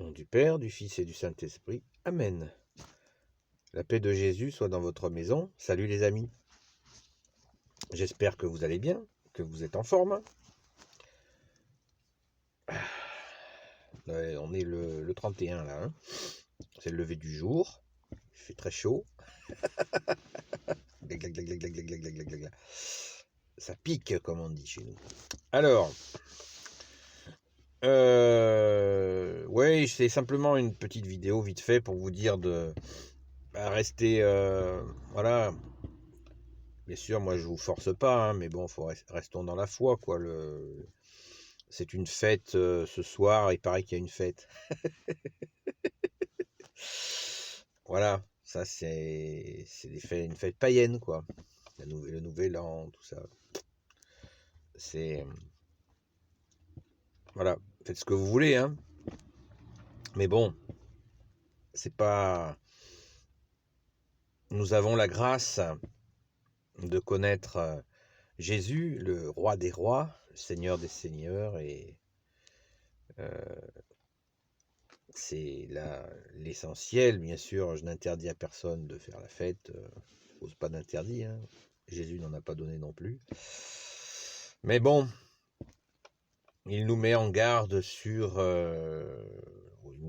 nom du Père, du Fils et du Saint-Esprit. Amen. La paix de Jésus soit dans votre maison. Salut les amis. J'espère que vous allez bien, que vous êtes en forme. On est le 31 là. Hein. C'est le lever du jour. Il fait très chaud. Ça pique, comme on dit chez nous. Alors, ouais, c'est simplement une petite vidéo vite fait pour vous dire de rester, voilà. Bien sûr, moi je vous force pas, hein, mais bon, restons dans la foi, quoi. C'est une fête ce soir, il paraît qu'il y a une fête. Voilà, ça c'est une fête païenne, quoi. Le nouvel an, tout ça. C'est voilà, faites ce que vous voulez, hein. Mais bon, c'est pas. Nous avons la grâce de connaître Jésus, le roi des rois, le Seigneur des seigneurs, et c'est l'essentiel. Bien sûr, je n'interdis à personne de faire la fête, je pose pas d'interdit, hein. Jésus n'en a pas donné non plus. Mais bon, il nous met en garde sur...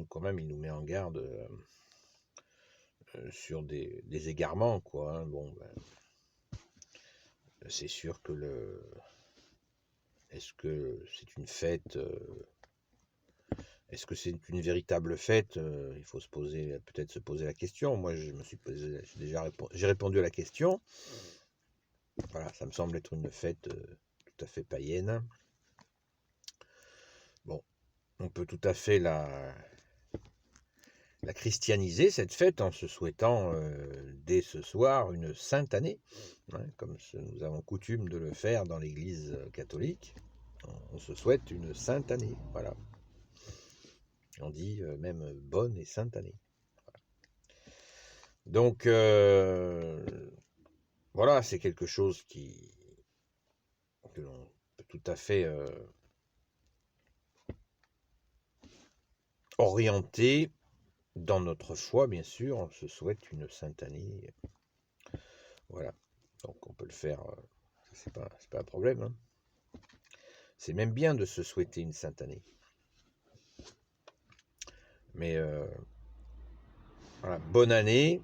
quand même, il nous met en garde sur des égarements, quoi. Hein. Bon, c'est sûr que est-ce que c'est une fête est-ce que c'est une véritable fête? Il faut peut-être se poser la question. Moi, je me suis posé, j'ai répondu à la question. Voilà, ça me semble être une fête tout à fait païenne. Bon, on peut tout à fait la christianiser, cette fête, en se souhaitant dès ce soir une sainte année, hein, comme nous avons coutume de le faire dans l'Église catholique. On se souhaite une sainte année, voilà. On dit même bonne et sainte année. Donc, voilà, c'est quelque chose que l'on peut tout à fait orienter dans notre foi, bien sûr. On se souhaite une sainte année. Voilà, donc on peut le faire, c'est pas un problème. Hein. C'est même bien de se souhaiter une sainte année. Mais voilà, bonne année.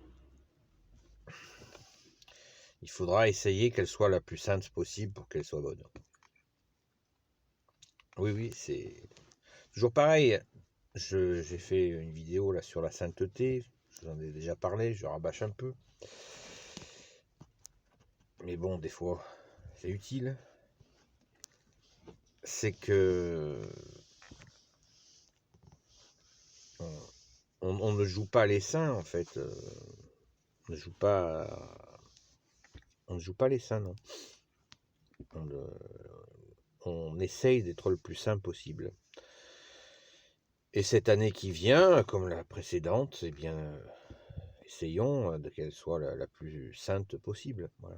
Il faudra essayer qu'elle soit la plus sainte possible pour qu'elle soit bonne. Oui, c'est toujours pareil. J'ai fait une vidéo là sur la sainteté. Je vous en ai déjà parlé, je rabâche un peu. Mais bon, des fois, c'est utile. C'est que on ne joue pas les saints, en fait. On ne joue pas les saints, non. On essaye d'être le plus saint possible. Et cette année qui vient, comme la précédente, eh bien, essayons qu'elle soit la plus sainte possible. Voilà,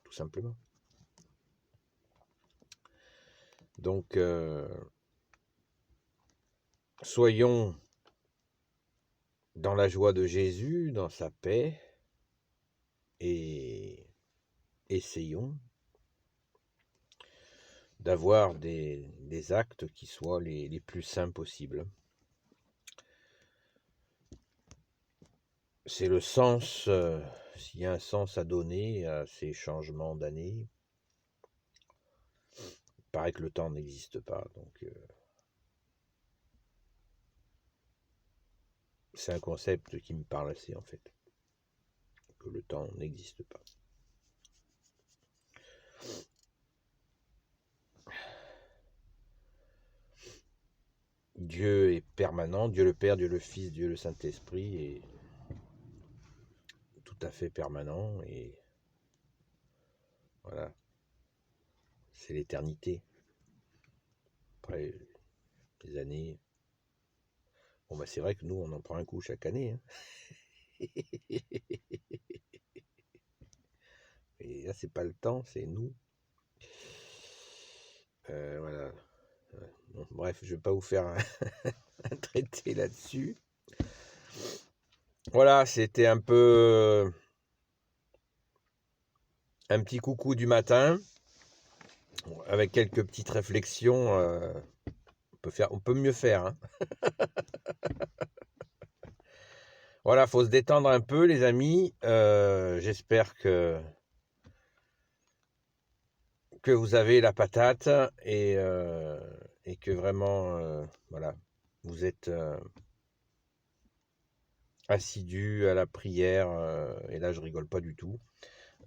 tout simplement. Donc, soyons dans la joie de Jésus, dans sa paix, et essayons d'avoir des actes qui soient les plus saints possibles. C'est le sens, s'il y a un sens à donner à ces changements d'année. Il paraît que le temps n'existe pas, donc c'est un concept qui me parle assez, en fait, que le temps n'existe pas. Dieu est permanent, Dieu le Père, Dieu le Fils, Dieu le Saint-Esprit est tout à fait permanent, et voilà, c'est l'éternité. Après les années, bon bah c'est vrai que nous on en prend un coup chaque année, hein. Et là c'est pas le temps, c'est nous. Voilà. Bon, bref, je vais pas vous faire un traité là-dessus. Voilà, c'était un peu un petit coucou du matin, avec quelques petites réflexions. On peut mieux faire, hein. Voilà, faut se détendre un peu, les amis. J'espère que vous avez la patate et que vraiment, voilà, vous êtes assidus à la prière. Et là, je rigole pas du tout.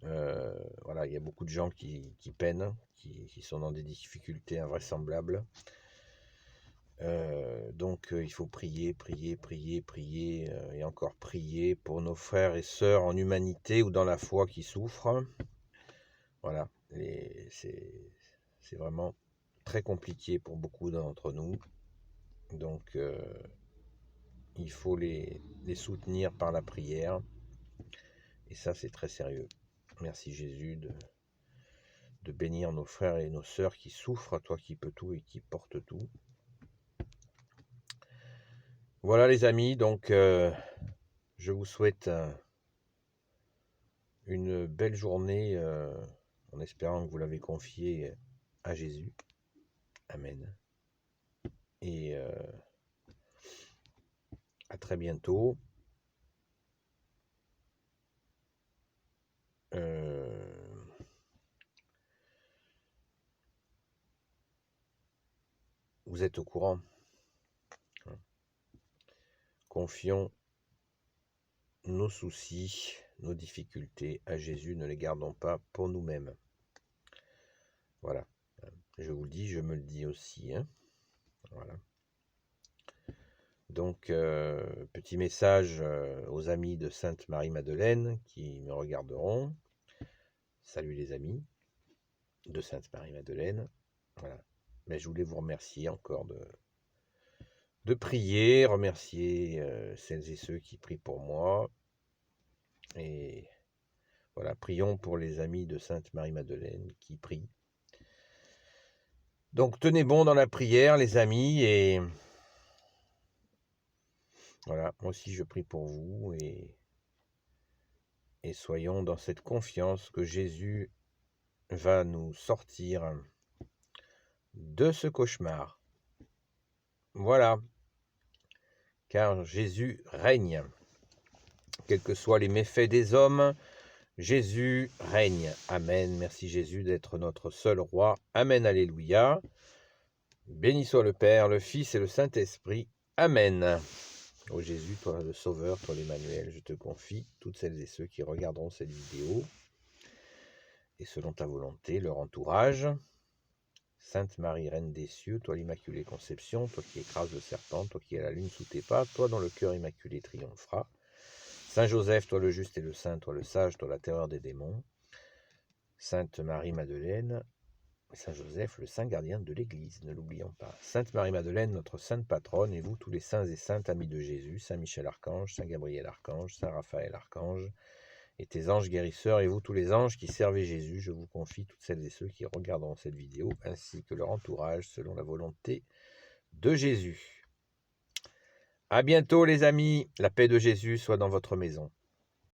Voilà, il y a beaucoup de gens qui peinent, qui sont dans des difficultés invraisemblables. Donc il faut prier, prier, prier, prier, et encore prier pour nos frères et sœurs en humanité ou dans la foi qui souffrent. Voilà, c'est vraiment très compliqué pour beaucoup d'entre nous. Donc il faut les soutenir par la prière. Et ça, c'est très sérieux. Merci Jésus de bénir nos frères et nos sœurs qui souffrent, toi qui peux tout et qui portes tout. Voilà les amis, donc je vous souhaite une belle journée en espérant que vous l'avez confiée à Jésus. Amen. Et à très bientôt. Vous êtes au courant. Confions nos soucis, nos difficultés à Jésus, ne les gardons pas pour nous-mêmes. Voilà. Je vous le dis, je me le dis aussi. Hein. Voilà. Donc, petit message aux amis de Sainte Marie-Madeleine qui me regarderont. Salut les amis de Sainte Marie-Madeleine. Voilà. Mais je voulais vous remercier encore de prier, remercier celles et ceux qui prient pour moi. Et voilà, prions pour les amis de Sainte Marie-Madeleine qui prient. Donc tenez bon dans la prière les amis, et voilà, moi aussi je prie pour vous, et soyons dans cette confiance que Jésus va nous sortir de ce cauchemar. Voilà, car Jésus règne. Quels que soient les méfaits des hommes, Jésus règne. Amen. Merci Jésus d'être notre seul roi. Amen. Alléluia. Béni soit le Père, le Fils et le Saint-Esprit. Amen. Ô Jésus, toi le Sauveur, toi l'Emmanuel, je te confie toutes celles et ceux qui regarderont cette vidéo, et selon ta volonté, leur entourage. Sainte Marie, Reine des cieux, toi l'Immaculée Conception, toi qui écrases le serpent, toi qui as la lune sous tes pas, toi dont le cœur immaculé triomphera. Saint Joseph, toi le juste et le saint, toi le sage, toi la terreur des démons. Sainte Marie-Madeleine, Saint Joseph, le saint gardien de l'Église, ne l'oublions pas. Sainte Marie-Madeleine, notre sainte patronne, et vous tous les saints et saintes amis de Jésus, Saint Michel Archange, Saint Gabriel Archange, Saint Raphaël Archange, et tes anges guérisseurs, et vous tous les anges qui servez Jésus, je vous confie toutes celles et ceux qui regarderont cette vidéo, ainsi que leur entourage, selon la volonté de Jésus. À bientôt les amis, la paix de Jésus soit dans votre maison.